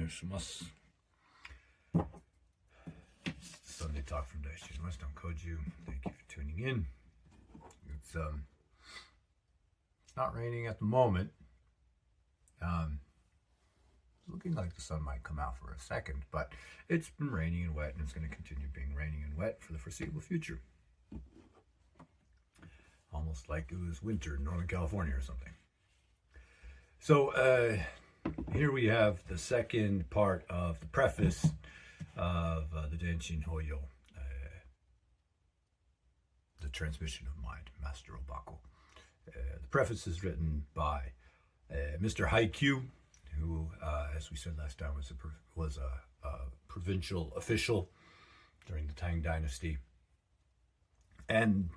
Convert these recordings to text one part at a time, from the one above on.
願いします。Sunday Talk from Daishu-in West on Koju. Thank you for tuning in. It's not raining at the moment. It's looking like the sun might come out for a second, but it's been raining and wet, and it's going to continue being raining and wet for the foreseeable future. Almost like it was winter in Northern California or something. So here we have the second part of the preface of the Denshin Hoyo, the transmission of mind, Master Obaku. The preface is written by Mr. Haikyuu, who, as we said last time, was a provincial official during the Tang Dynasty. And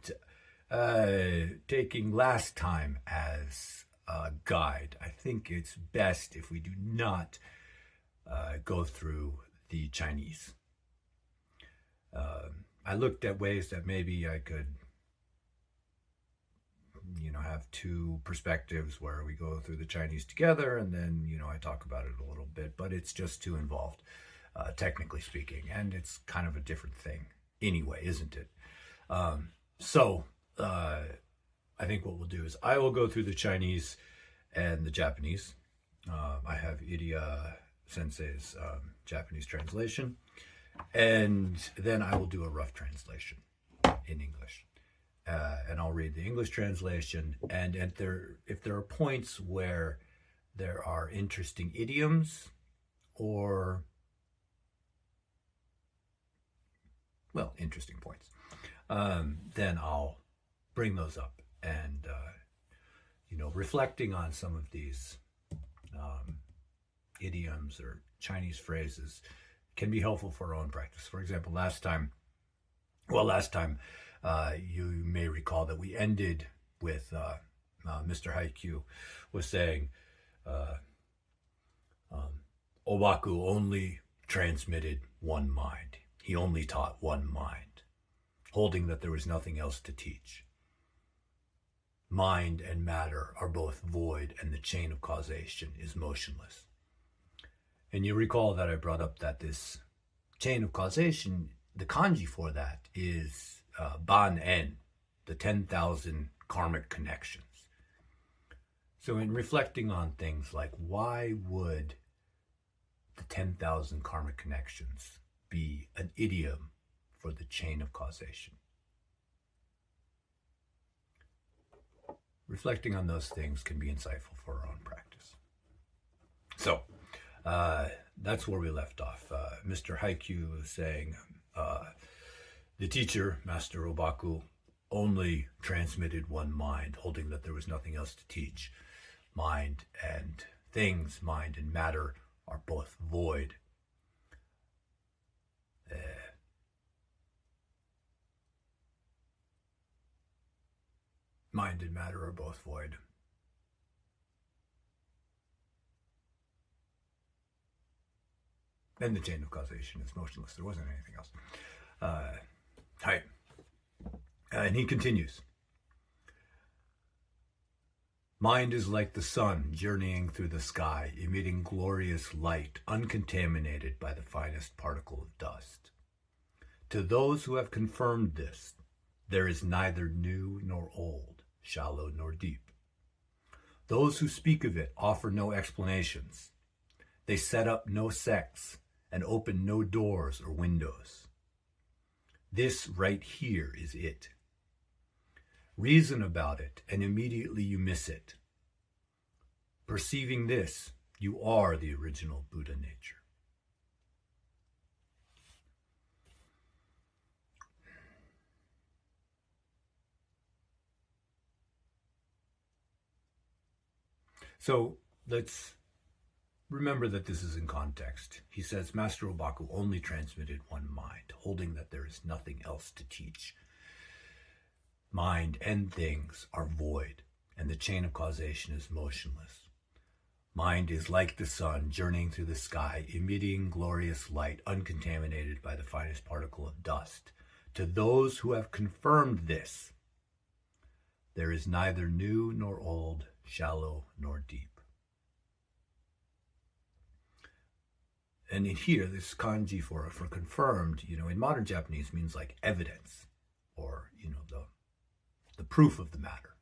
taking last time as a guide, I think it's best if we do not go through the Chinese. I looked at ways that maybe I could, have two perspectives where we go through the Chinese together and then, I talk about it a little bit, but it's just too involved, technically speaking, and it's kind of a different thing anyway, isn't it? So I think what we'll do is I will go through the Chinese and the Japanese. I have Iria Sensei's Japanese translation, and then I will do a rough translation in English. And I'll read the English translation, and if there are points where there are interesting idioms or, interesting points, then I'll bring those up and, reflecting on some of these idioms or Chinese phrases can be helpful for our own practice. For example, last time, you may recall that we ended with Mr. Haikyuu was saying, Obaku only transmitted one mind. He only taught one mind, holding that there was nothing else to teach. Mind and matter are both void, and the chain of causation is motionless. And you recall that I brought up that this chain of causation, the kanji for that is ban-en, the 10,000 karmic connections. So in reflecting on things like, why would the 10,000 karmic connections be an idiom for the chain of causation? Reflecting on those things can be insightful for our own practice. So that's where we left off. Mr. Haikyuu was saying, the teacher, Master Obaku, only transmitted one mind, holding that there was nothing else to teach. Mind and things, mind and matter are both void. Mind and matter are both void. And the chain of causation is motionless. There wasn't anything else. Hi. And he continues. Mind is like the sun journeying through the sky, emitting glorious light, uncontaminated by the finest particle of dust. To those who have confirmed this, there is neither new nor old, shallow nor deep. Those who speak of it offer no explanations. They set up no sects and open no doors or windows. This right here is it. Reason about it, and immediately you miss it. Perceiving this, you are the original Buddha nature. So let's remember that this is in context. He says, Master Obaku only transmitted one mind, holding that there is nothing else to teach. Mind and things are void, and the chain of causation is motionless. Mind is like the sun journeying through the sky, emitting glorious light, uncontaminated by the finest particle of dust. To those who have confirmed this, there is neither new nor old, shallow nor deep. And in here, this kanji for confirmed, in modern Japanese means like evidence, or the proof of the matter.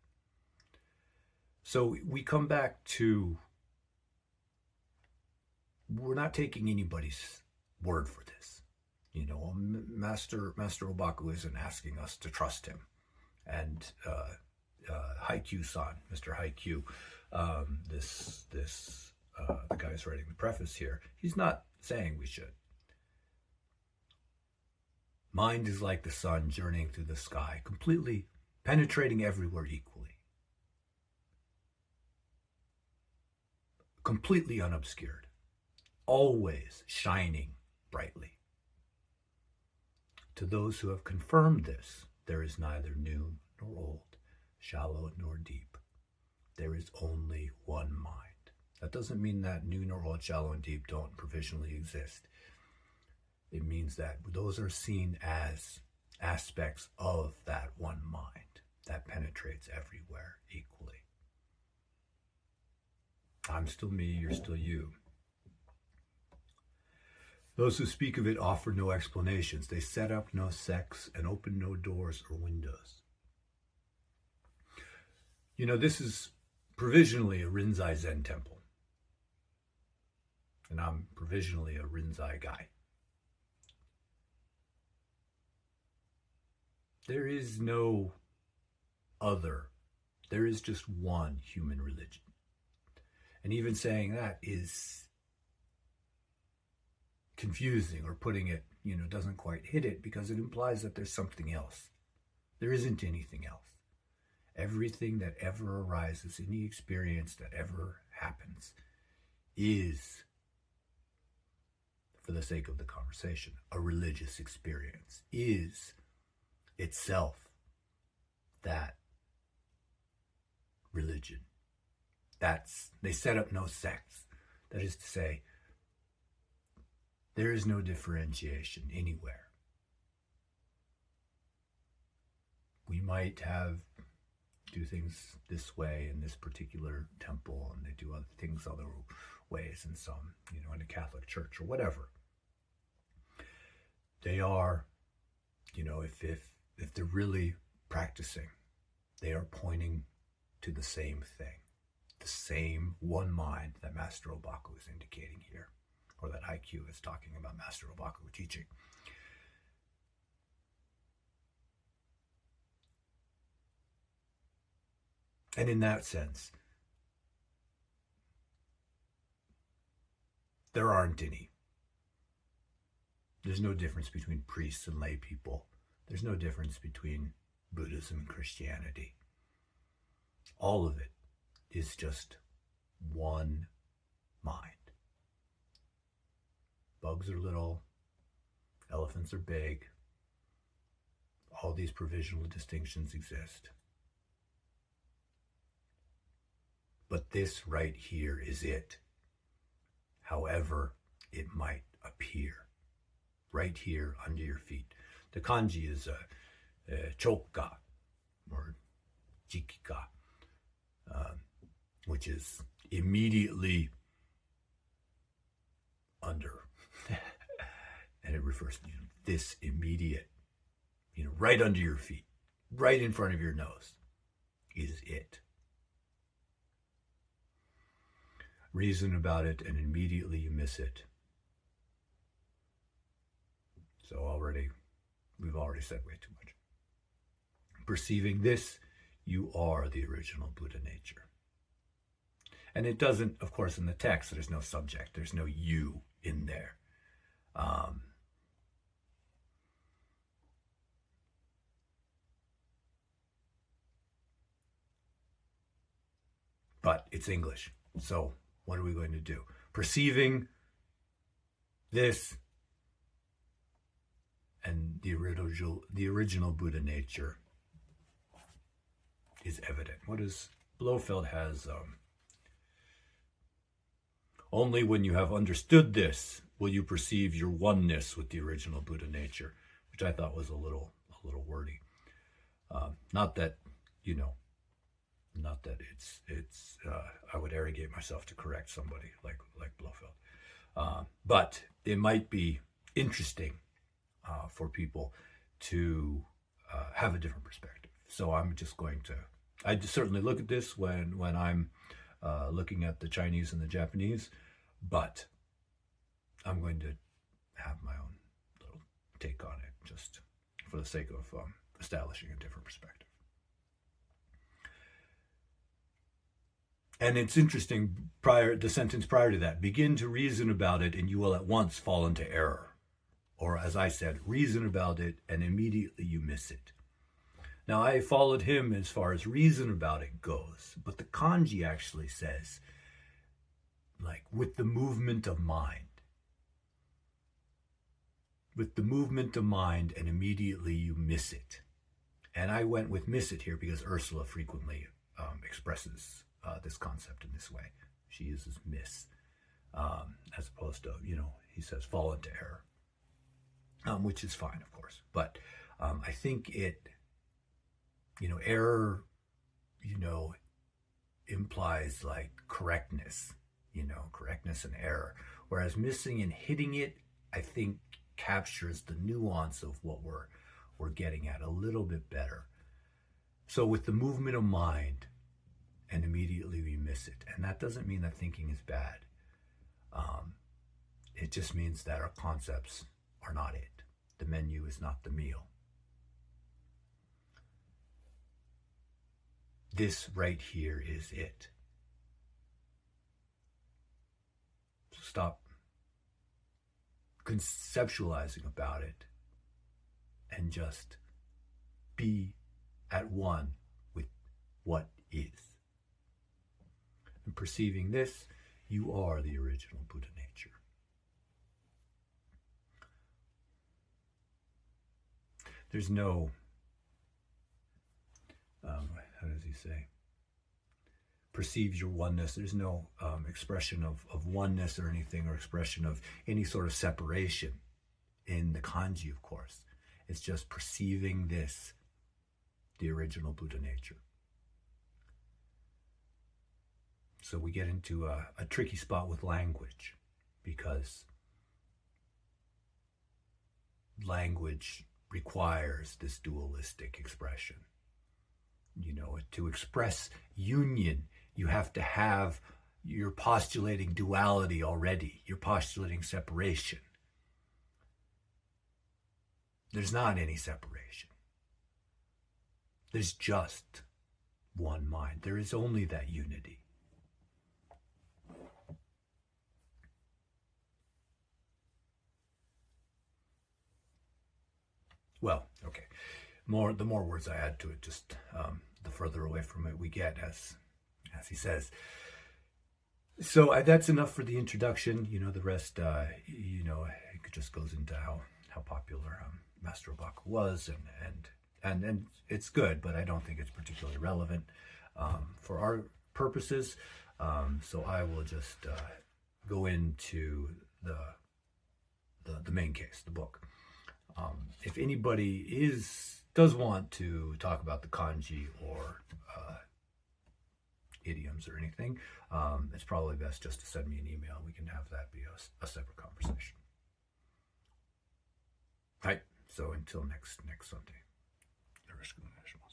So we come back to, we're not taking anybody's word for this. Master Obaku isn't asking us to trust him. And Haikyuu-san, Mr. Haikyuu, the guy who's writing the preface here, he's not saying we should. Mind is like the sun journeying through the sky, completely penetrating everywhere equally. Completely unobscured. Always shining brightly. To those who have confirmed this, there is neither new nor old, shallow nor deep. There is only one mind. That doesn't mean that new nor old, shallow and deep don't provisionally exist. It means that those are seen as aspects of that one mind that penetrates everywhere equally. I'm still me, you're still you. Those who speak of it offer no explanations. They set up no sects and open no doors or windows. This is provisionally a Rinzai Zen temple. And I'm provisionally a Rinzai guy. There is no other. There is just one human religion. And even saying that is confusing, or putting it, doesn't quite hit it, because it implies that there's something else. There isn't anything else. Everything that ever arises, any experience that ever happens, is, for the sake of the conversation, a religious experience, is itself that religion. They set up no sects. That is to say, there is no differentiation anywhere. We might do things this way in this particular temple, and they do other things other ways in some, in a Catholic church or whatever. They are, if they're really practicing, they are pointing to the same thing, the same one mind that Master Obaku is indicating here, or that Haikyuu is talking about Master Obaku teaching. And in that sense, there aren't any. There's no difference between priests and lay people. There's no difference between Buddhism and Christianity. All of it is just one mind. Bugs are little, elephants are big. All these provisional distinctions exist. But this right here is it, however it might appear. Right here under your feet. The kanji is chokka, or jikika, which is immediately under. And it refers to this immediate, right under your feet, right in front of your nose, is it. Reason about it, and immediately you miss it. So we've already said way too much. Perceiving this, you are the original Buddha nature. And it doesn't, of course, in the text, there's no subject, there's no you in there. But it's English, so what are we going to do? Perceiving this, and the original Buddha nature is evident. What is Blofeld has, only when you have understood this will you perceive your oneness with the original Buddha nature, which I thought was a little wordy. Not that it's I would arrogate myself to correct somebody like Blofeld. But it might be interesting for people to have a different perspective. So I'm just going to, I just certainly look at this when I'm looking at the Chinese and the Japanese, but I'm going to have my own little take on it, just for the sake of establishing a different perspective. And it's interesting, the sentence prior to that, begin to reason about it and you will at once fall into error. Or as I said, reason about it and immediately you miss it. Now I followed him as far as reason about it goes, but the kanji actually says, like, with the movement of mind. With the movement of mind and immediately you miss it. And I went with miss it here because Ursula frequently expresses this concept in this way. She uses miss, as opposed to, he says fall into error, which is fine, of course. But I think it, error, implies like correctness, correctness and error. Whereas missing and hitting it, I think captures the nuance of what we're getting at a little bit better. So with the movement of mind, and immediately we miss it. And that doesn't mean that thinking is bad. It just means that our concepts are not it. The menu is not the meal. This right here is it. So stop conceptualizing about it and just be at one with what is. And perceiving this, you are the original Buddha nature. There's no, how does he say? Perceives your oneness. There's no expression of oneness or anything, or expression of any sort of separation in the kanji, of course. It's just perceiving this, the original Buddha nature. So we get into a tricky spot with language, because language requires this dualistic expression. To express union, you have to have, you're postulating duality already. You're postulating separation. There's not any separation. There's just one mind. There is only that unity. Well, okay. The more words I add to it, just the further away from it we get, as he says. So that's enough for the introduction. The rest, it just goes into how popular Master Obaku was, and it's good, but I don't think it's particularly relevant for our purposes. So I will just go into the main case, the book. If anybody does want to talk about the kanji or idioms or anything, it's probably best just to send me an email. We can have that be a separate conversation. Right. So until next Sunday. Yoroshiku onegaishimasu.